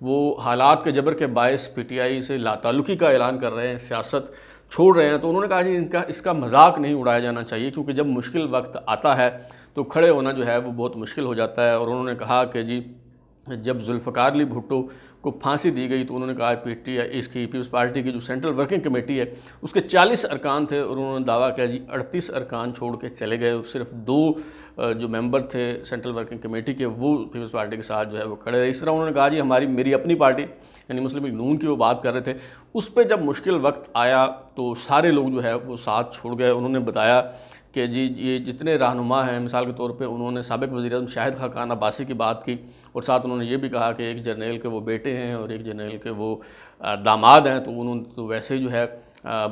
وہ حالات کے جبر کے باعث پی ٹی آئی سے لا تعلقی کا اعلان کر رہے ہیں، سیاست چھوڑ رہے ہیں، تو انہوں نے کہا جی اس کا مذاق نہیں اڑایا جانا چاہیے، کیونکہ جب مشکل وقت آتا ہے تو کھڑے ہونا جو ہے وہ بہت مشکل ہو جاتا ہے۔ اور انہوں نے کہا کہ جی جب ذوالفقار علی بھٹو کو پھانسی دی گئی تو انہوں نے کہا پی ٹی آئی اس کی پیپلز پارٹی کی جو سینٹرل ورکنگ کمیٹی ہے اس کے 40 ارکان تھے، اور انہوں نے دعویٰ کیا جی 38 ارکان چھوڑ کے چلے گئے، اور صرف 2 جو ممبر تھے سینٹرل ورکنگ کمیٹی کے وہ پیپلز پارٹی کے ساتھ جو ہے وہ کھڑے رہے۔ اس طرح انہوں نے کہا جی میری اپنی پارٹی یعنی مسلم لیگ نون کی وہ بات کر رہے تھے، اس پہ جب مشکل وقت آیا تو سارے لوگ جو ہے وہ ساتھ چھوڑ گئے۔ انہوں نے بتایا کہ جی یہ جتنے رہنما ہیں، مثال کے طور پہ انہوں نے سابق وزیر اعظم شاہد خاقان عباسی کی بات کی، اور ساتھ انہوں نے یہ بھی کہا کہ ایک جرنیل کے وہ بیٹے ہیں اور ایک جرنیل کے وہ داماد ہیں، تو انہوں نے تو ویسے ہی جو ہے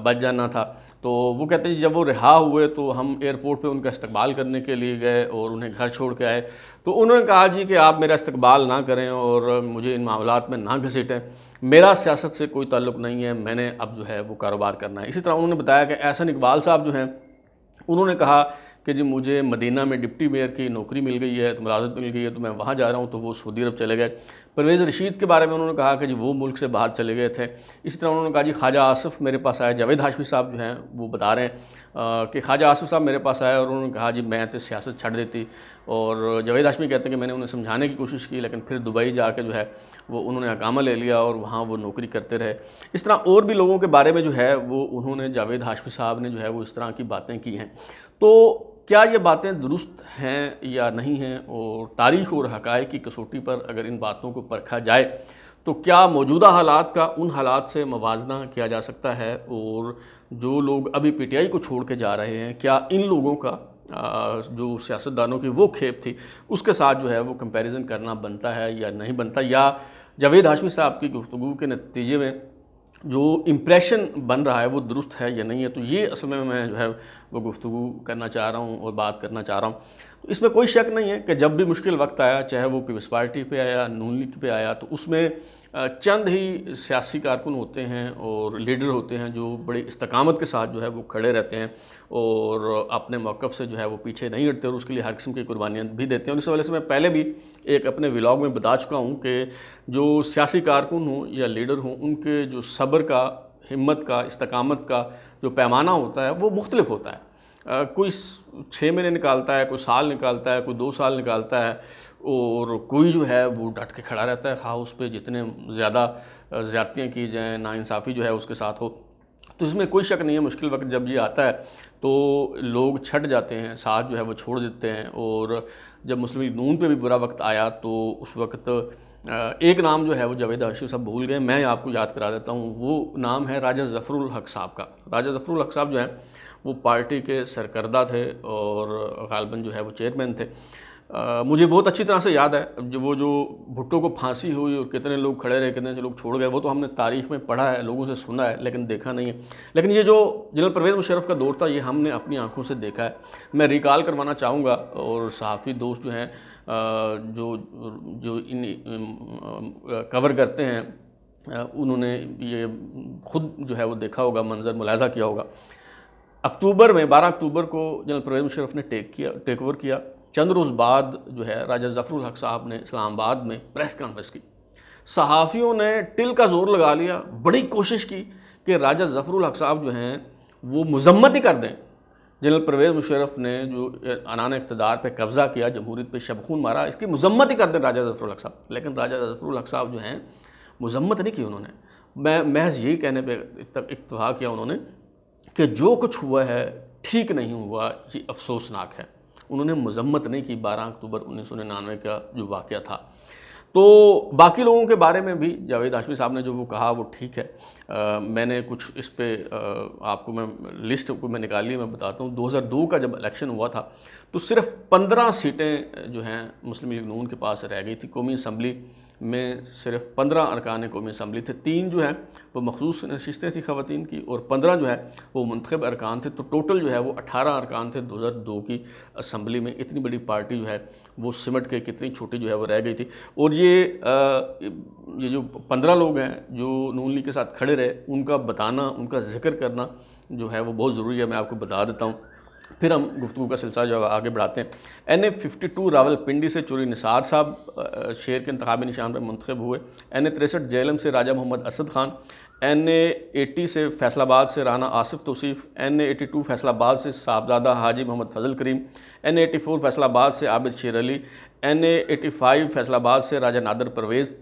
بچ جانا تھا۔ تو وہ کہتے ہیں جب وہ رہا ہوئے تو ہم ایئرپورٹ پہ ان کا استقبال کرنے کے لیے گئے اور انہیں گھر چھوڑ کے آئے، تو انہوں نے کہا جی کہ آپ میرا استقبال نہ کریں اور مجھے ان معاملات میں نہ گھسیٹیں، میرا سیاست سے کوئی تعلق نہیں ہے، میں نے اب جو ہے وہ کاروبار کرنا ہے۔ اسی طرح انہوں نے بتایا کہ احسن اقبال صاحب جو ہیں انہوں نے کہا کہ جی مجھے مدینہ میں ڈپٹی میئر کی نوکری مل گئی ہے، تو ملازمت مل گئی ہے، تو میں وہاں جا رہا ہوں، تو وہ سعودی عرب چلے گئے۔ پرویز رشید کے بارے میں انہوں نے کہا کہ جی وہ ملک سے باہر چلے گئے تھے۔ اسی طرح انہوں نے کہا جی خواجہ آصف میرے پاس آئے، جاوید ہاشمی صاحب جو ہیں وہ بتا رہے ہیں کہ خواجہ آصف صاحب میرے پاس آئے اور انہوں نے کہا جی میں تو سیاست چھڑ دیتی، اور جاوید ہاشمی کہتے ہیں کہ میں نے انہیں سمجھانے کی کوشش کی، لیکن پھر دبئی جا کے جو ہے وہ انہوں نے اقامہ لے لیا اور وہاں وہ نوکری کرتے رہے۔ اس طرح اور بھی لوگوں کے بارے میں جو ہے وہ انہوں نے جاوید ہاشمی صاحب نے جو ہے وہ اس طرح کی باتیں کی ہیں۔ تو کیا یہ باتیں درست ہیں یا نہیں ہیں، اور تاریخ اور حقائق کی کسوٹی پر اگر ان باتوں کو پرکھا جائے تو کیا موجودہ حالات کا ان حالات سے موازنہ کیا جا سکتا ہے، اور جو لوگ ابھی پی ٹی آئی کو چھوڑ کے جا رہے ہیں کیا ان لوگوں کا جو سیاستدانوں کی وہ کھیپ تھی اس کے ساتھ جو ہے وہ کمپیریزن کرنا بنتا ہے یا نہیں بنتا، یا جاوید ہاشمی صاحب کی گفتگو کے نتیجے میں جو امپریشن بن رہا ہے وہ درست ہے یا نہیں ہے۔ تو یہ اصل میں جو ہے وہ گفتگو کرنا چاہ رہا ہوں اور بات کرنا چاہ رہا ہوں۔ تو اس میں کوئی شک نہیں ہے کہ جب بھی مشکل وقت آیا، چاہے وہ پیپلز پارٹی پہ آیا، نون لیگ پہ آیا، تو اس میں چند ہی سیاسی کارکن ہوتے ہیں اور لیڈر ہوتے ہیں جو بڑی استقامت کے ساتھ جو ہے وہ کھڑے رہتے ہیں اور اپنے موقف سے جو ہے وہ پیچھے نہیں ہٹتے، اور اس کے لیے ہر قسم کی قربانیاں بھی دیتے ہیں۔ اور اس وجہ سے میں پہلے بھی ایک اپنے ولاگ میں بتا چکا ہوں کہ جو سیاسی کارکن ہوں یا لیڈر ہوں ان کے جو صبر کا، ہمت کا، استقامت کا جو پیمانہ ہوتا ہے وہ مختلف ہوتا ہے۔ کوئی 6 مہینے نکالتا ہے، کوئی سال نکالتا ہے، کوئی 2 سال نکالتا ہے، اور کوئی جو ہے وہ ڈٹ کے کھڑا رہتا ہے، خواہ اس پہ جتنے زیادہ زیادتیاں کی جائیں، ناانصافی جو ہے اس کے ساتھ ہو۔ تو اس میں کوئی شک نہیں ہے مشکل وقت جب یہ آتا ہے تو لوگ چھٹ جاتے ہیں، ساتھ جو ہے وہ چھوڑ دیتے ہیں۔ اور جب مسلم لیگ نون پہ بھی برا وقت آیا تو اس وقت ایک نام جو ہے وہ جاوید ہاشمی صاحب بھول گئے، میں آپ کو یاد کرا دیتا ہوں، وہ نام ہے راجہ ظفر الحق صاحب کا۔ راجہ ظفر الحق صاحب جو ہیں وہ پارٹی کے سرکردہ تھے اور غالباً جو ہے وہ چیئرمین تھے۔ مجھے بہت اچھی طرح سے یاد ہے جو بھٹو کو پھانسی ہوئی اور کتنے لوگ کھڑے رہے، کتنے سے لوگ چھوڑ گئے، وہ تو ہم نے تاریخ میں پڑھا ہے، لوگوں سے سنا ہے، لیکن دیکھا نہیں ہے۔ لیکن یہ جو جنرل پرویز مشرف کا دور تھا یہ ہم نے اپنی آنکھوں سے دیکھا ہے۔ میں ریکال کروانا چاہوں گا، اور صحافی دوست جو ہیں جو کور کرتے ہیں انہوں نے یہ خود جو ہے وہ دیکھا ہوگا، منظر ملاحظہ کیا ہوگا۔ اکتوبر میں 12 اکتوبر کو جنرل پرویز مشرف نے ٹیک اوور کیا۔ چند روز بعد جو ہے راجہ ظفر الحق صاحب نے اسلام آباد میں پریس کانفرنس کی۔ صحافیوں نے ٹل کا زور لگا لیا، بڑی کوشش کی کہ راجہ ظفر الحق صاحب جو ہیں وہ مذمت ہی کر دیں۔ جنرل پرویز مشرف نے جو عنان اقتدار پہ قبضہ کیا، جمہوریت پہ شب خون مارا، اس کی مذمت ہی کر دیں راجہ ظفر الحق صاحب۔ لیکن راجہ ظفر الحق صاحب جو ہیں مذمت نہیں کی انہوں نے، محض یہی کہنے پہ اکتفا کیا انہوں نے کہ جو کچھ ہوا ہے ٹھیک نہیں ہوا، یہ افسوسناک ہے۔ انہوں نے مذمت نہیں کی 12 اکتوبر 1999 کا جو واقعہ تھا۔ تو باقی لوگوں کے بارے میں بھی جاوید ہاشمی صاحب نے جو وہ کہا وہ ٹھیک ہے۔ میں نے کچھ اس پہ آپ کو میں لسٹ کو میں نکال لی، میں بتاتا ہوں۔ 2002 کا جب الیکشن ہوا تھا تو صرف 15 سیٹیں جو ہیں مسلم لیگ نون کے پاس رہ گئی تھی۔ قومی اسمبلی میں صرف 15 ارکان قومی اسمبلی تھے، 3 جو ہیں وہ مخصوص نشستیں تھیں خواتین کی، اور 15 جو ہے وہ منتخب ارکان تھے۔ تو ٹوٹل جو ہے وہ 18 ارکان تھے 2002 کی اسمبلی میں۔ اتنی بڑی پارٹی جو ہے وہ سمٹ کے کتنی چھوٹی جو ہے وہ رہ گئی تھی۔ اور یہ جو 15 لوگ ہیں جو نون لیگ کے ساتھ کھڑے رہے، ان کا بتانا، ان کا ذکر کرنا جو ہے وہ بہت ضروری ہے۔ میں آپ کو بتا دیتا ہوں پھر ہم گفتگو کا سلسلہ جو آگے بڑھاتے ہیں۔ NA52 راولپنڈی سے چوری نثار صاحب شیر کے انتخابی نشان پر منتخب ہوئے۔ NA63 جہلم سے راجہ محمد اسد خان۔ NA80 سے فیصل آباد سے رانا آصف توصیف۔ NA82 فیصل آباد سے صاحبزادہ حاجی محمد فضل کریم۔ NA84 فیصل آباد سے عابد شیر علی۔ NA85 فیصل آباد سے راجہ نادر پرویز۔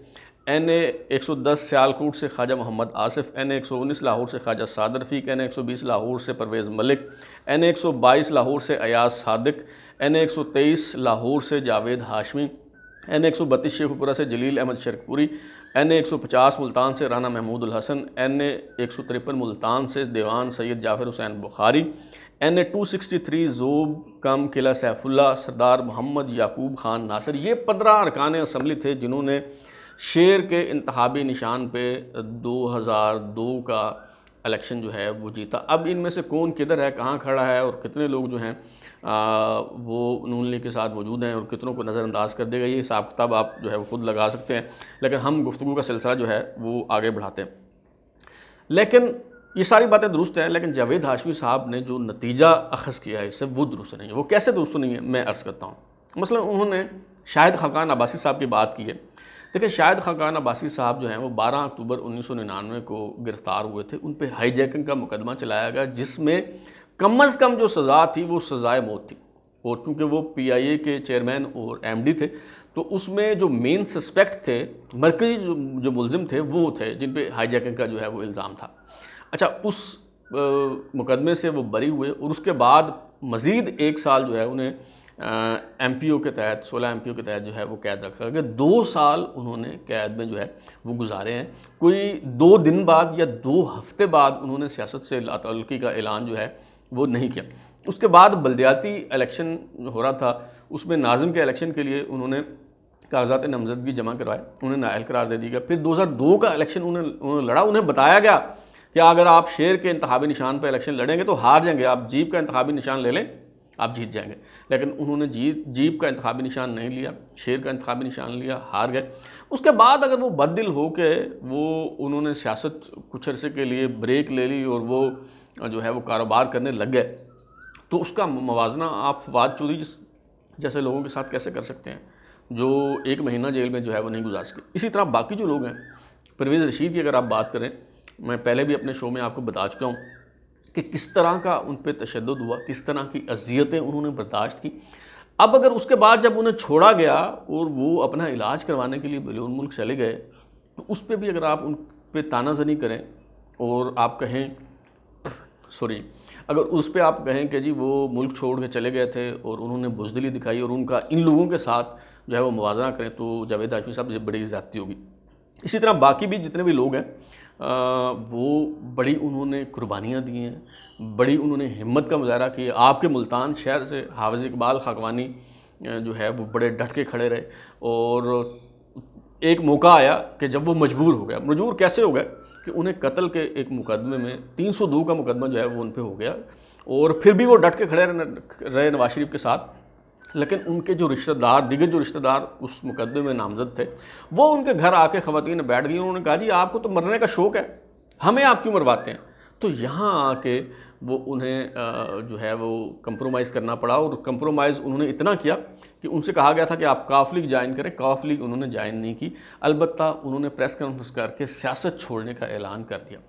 NA110 سیالکوٹ سے خواجہ محمد آصف۔ NA119 لاہور سے خواجہ سعد رفیق۔ NA120 لاہور سے پرویز ملک۔ NA122 لاہور سے ایاز صادق۔ NA123 لاہور سے جاوید ہاشمی۔ NA132 شیخو پورہ سے جلیل احمد شرکپوری۔ NA150 ملتان سے رانا محمود الحسن۔ NA153 ملتان سے دیوان سید جعفر حسین بخاری۔ NA263 زوب کم قلعہ سیف اللہ سردار محمد یعقوب خان ناصر۔ یہ 15 ارکان اسمبلی تھے جنہوں نے شیر کے انتخابی نشان پہ 2002 کا الیکشن جو ہے وہ جیتا۔ اب ان میں سے کون کدھر ہے، کہاں کھڑا ہے، اور کتنے لوگ جو ہیں وہ نون لیگ کے ساتھ موجود ہیں اور کتنوں کو نظر انداز کر دے گا، یہ حساب کتاب آپ جو ہے وہ خود لگا سکتے ہیں، لیکن ہم گفتگو کا سلسلہ جو ہے وہ آگے بڑھاتے ہیں۔ لیکن یہ ساری باتیں درست ہیں، لیکن جاوید ہاشمی صاحب نے جو نتیجہ اخذ کیا ہے اس سے وہ درست نہیں ہے۔ وہ کیسے درست نہیں ہے میں عرض کرتا ہوں۔ مثلا انہوں نے شاہد خاقان عباسی صاحب کی بات کی ہے۔ دیکھیں، شاہد خاقان عباسی صاحب جو ہیں وہ 12 اکتوبر 1999 کو گرفتار ہوئے تھے۔ ان پہ ہائی جیکنگ کا مقدمہ چلایا گیا جس میں کم از کم جو سزا تھی وہ سزائے موت تھی، اور چونکہ وہ PIA کے چیئرمین اور MD تھے تو اس میں جو مین سسپیکٹ تھے، مرکزی جو ملزم تھے وہ تھے جن پہ ہائی جیکنگ کا جو ہے وہ الزام تھا۔ اچھا، اس مقدمے سے وہ بری ہوئے اور اس کے بعد مزید 1 سال جو ہے انہیں MPO کے تحت 16 MPO کے تحت جو ہے وہ قید رکھا گیا۔ 2 سال انہوں نے قید میں جو ہے وہ گزارے ہیں۔ کوئی 2 دن بعد یا 2 ہفتے بعد انہوں نے سیاست سے لاتعلقی کا اعلان جو ہے وہ نہیں کیا۔ اس کے بعد بلدیاتی الیکشن ہو رہا تھا، اس میں ناظم کے الیکشن کے لیے انہوں نے کاغذات نامزدگی جمع کروائے، انہیں نااہل قرار دے دی گیا۔ پھر 2002 کا الیکشن انہوں نے لڑا۔ انہیں بتایا گیا کہ اگر آپ شیر کے انتخابی نشان پہ الیکشن لڑیں گے تو ہار جائیں گے، آپ جیپ کا انتخابی نشان لے لیں آپ جیت جائیں گے، لیکن انہوں نے جیپ کا انتخابی نشان نہیں لیا، شیر کا انتخابی نشان لیا، ہار گئے۔ اس کے بعد اگر وہ بددل ہو کے انہوں نے سیاست کچھ عرصے کے لیے بریک لے لی اور وہ جو ہے وہ کاروبار کرنے لگ گئے تو اس کا موازنہ آپ فواد چودھری جیسے لوگوں کے ساتھ کیسے کر سکتے ہیں جو 1 مہینہ جیل میں جو ہے وہ نہیں گزار سکے۔ اسی طرح باقی جو لوگ ہیں، پرویز رشید کی اگر آپ بات کریں، میں پہلے بھی اپنے شو میں آپ کو بتا چکا ہوں کہ کس طرح کا ان پہ تشدد ہوا، کس طرح کی اذیتیں انہوں نے برداشت کی۔ اب اگر اس کے بعد جب انہیں چھوڑا گیا اور وہ اپنا علاج کروانے کے لیے بیرون ملک چلے گئے تو اس پہ بھی اگر آپ ان پہ تانا زنی کریں اور آپ کہیں اگر اس پہ آپ کہیں کہ جی وہ ملک چھوڑ کے چلے گئے تھے اور انہوں نے بزدلی دکھائی اور ان کا ان لوگوں کے ساتھ جو ہے وہ موازنہ کریں تو جاوید ہاشمی صاحب یہ بڑی زیادتی ہوگی۔ اسی طرح باقی بھی جتنے بھی لوگ ہیں وہ بڑی انہوں نے قربانیاں دی ہیں، بڑی انہوں نے ہمت کا مظاہرہ کیا۔ آپ کے ملتان شہر سے حافظ اقبال خاقوانی جو ہے وہ بڑے ڈٹ کے کھڑے رہے، اور ایک موقع آیا کہ جب وہ مجبور ہو گیا۔ مجبور کیسے ہو گئے کہ انہیں قتل کے ایک مقدمے میں 302 کا مقدمہ جو ہے وہ ان پہ ہو گیا، اور پھر بھی وہ ڈٹ کے کھڑے رہے نواز شریف کے ساتھ، لیکن ان کے جو رشتہ دار، دیگر جو رشتہ دار اس مقدمے میں نامزد تھے، وہ ان کے گھر آ کے خواتین بیٹھ گئی، انہوں نے کہا جی آپ کو تو مرنے کا شوق ہے، ہمیں آپ کیوں مرواتے ہیں؟ تو یہاں آ کے وہ انہیں جو ہے وہ کمپرومائز کرنا پڑا، اور کمپرومائز انہوں نے اتنا کیا کہ ان سے کہا گیا تھا کہ آپ کاف لیگ جوائن کریں۔ کاف لیگ انہوں نے جوائن نہیں کی، البتہ انہوں نے پریس کانفرنس کر کے سیاست چھوڑنے کا اعلان کر دیا۔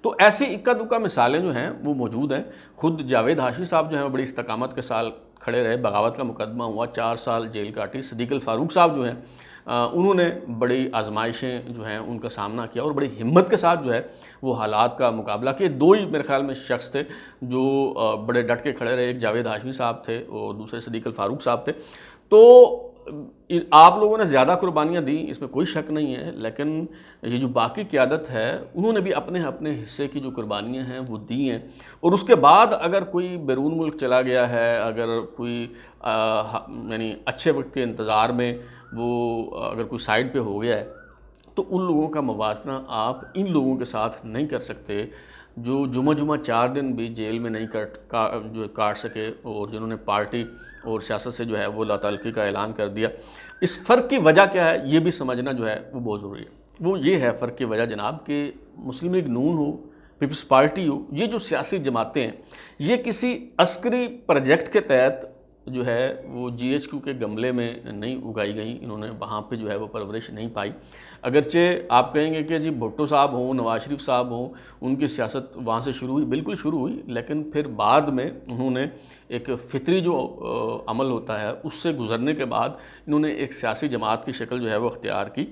تو ایسی اکا دکا مثالیں جو ہیں وہ موجود ہیں۔ خود جاوید ہاشمی صاحب جو ہیں وہ بڑی استقامت کے ساتھ کھڑے رہے، بغاوت کا مقدمہ ہوا، 4 سال جیل کاٹی۔ صدیق الفاروق صاحب جو ہیں انہوں نے بڑی آزمائشیں جو ہیں ان کا سامنا کیا اور بڑی ہمت کے ساتھ جو ہے وہ حالات کا مقابلہ کیا۔ 2 ہی میرے خیال میں شخص تھے جو بڑے ڈٹ کے کھڑے رہے، ایک جاوید ہاشمی صاحب تھے اور دوسرے صدیق الفاروق صاحب تھے۔ تو آپ لوگوں نے زیادہ قربانیاں دیں، اس میں کوئی شک نہیں ہے، لیکن یہ جو باقی قیادت ہے انہوں نے بھی اپنے حصے کی جو قربانیاں ہیں وہ دی ہیں، اور اس کے بعد اگر کوئی بیرون ملک چلا گیا ہے، اگر کوئی یعنی اچھے وقت کے انتظار میں وہ اگر کوئی سائڈ پہ ہو گیا ہے تو ان لوگوں کا موازنہ آپ ان لوگوں کے ساتھ نہیں کر سکتے جو جمعہ 4 دن بھی جیل میں نہیں کاٹ سکے، اور جنہوں نے پارٹی اور سیاست سے جو ہے وہ لاتعلقی کا اعلان کر دیا۔ اس فرق کی وجہ کیا ہے یہ بھی سمجھنا جو ہے وہ بہت ضروری ہے۔ وہ یہ ہے فرق کی وجہ جناب کہ مسلم لیگ نون ہو پیپلز پارٹی ہو، یہ جو سیاسی جماعتیں ہیں یہ کسی عسکری پروجیکٹ کے تحت جو ہے وہ جی ایچ کیو کے گملے میں نہیں اگائی گئیں، انہوں نے وہاں پہ جو ہے وہ پرورش نہیں پائی۔ اگرچہ آپ کہیں گے کہ جی بھٹو صاحب ہوں، نواز شریف صاحب ہوں، ان کی سیاست وہاں سے شروع ہوئی، بالکل شروع ہوئی، لیکن پھر بعد میں انہوں نے ایک فطری جو عمل ہوتا ہے اس سے گزرنے کے بعد انہوں نے ایک سیاسی جماعت کی شکل جو ہے وہ اختیار کی،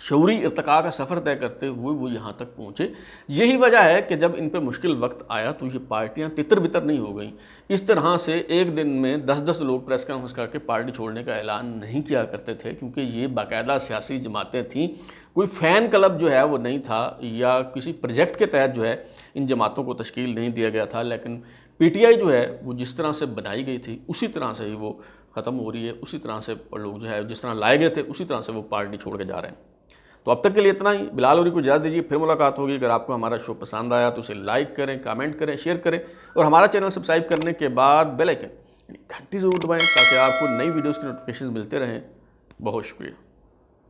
شعوری ارتقاء کا سفر طے کرتے ہوئے وہ یہاں تک پہنچے۔ یہی وجہ ہے کہ جب ان پہ مشکل وقت آیا تو یہ پارٹیاں تتر بتر نہیں ہو گئیں۔ اس طرح سے ایک دن میں 10 لوگ پریس کانفرنس کر کے پارٹی چھوڑنے کا اعلان نہیں کیا کرتے تھے، کیونکہ یہ باقاعدہ سیاسی جماعتیں تھیں، کوئی فین کلب جو ہے وہ نہیں تھا، یا کسی پروجیکٹ کے تحت جو ہے ان جماعتوں کو تشکیل نہیں دیا گیا تھا۔ لیکن پی ٹی آئی جو ہے وہ جس طرح سے بنائی گئی تھی اسی طرح سے ہی وہ ختم ہو رہی ہے، اسی طرح سے لوگ جو ہے جس طرح لائے گئے تھے اسی طرح سے وہ پارٹی چھوڑ کے جا رہے ہیں۔ تو اب تک کے لیے اتنا ہی۔ بلال ہوری کو اجازت دیجیے، پھر ملاقات ہوگی۔ اگر آپ کو ہمارا شو پسند آیا تو اسے لائک کریں، کامنٹ کریں، شیئر کریں، اور ہمارا چینل سبسکرائب کرنے کے بعد بیل آئیکن یعنی گھنٹی ضرور دبائیں تاکہ آپ کو نئی ویڈیوز کی نوٹیفیکیشن ملتے رہیں۔ بہت شکریہ۔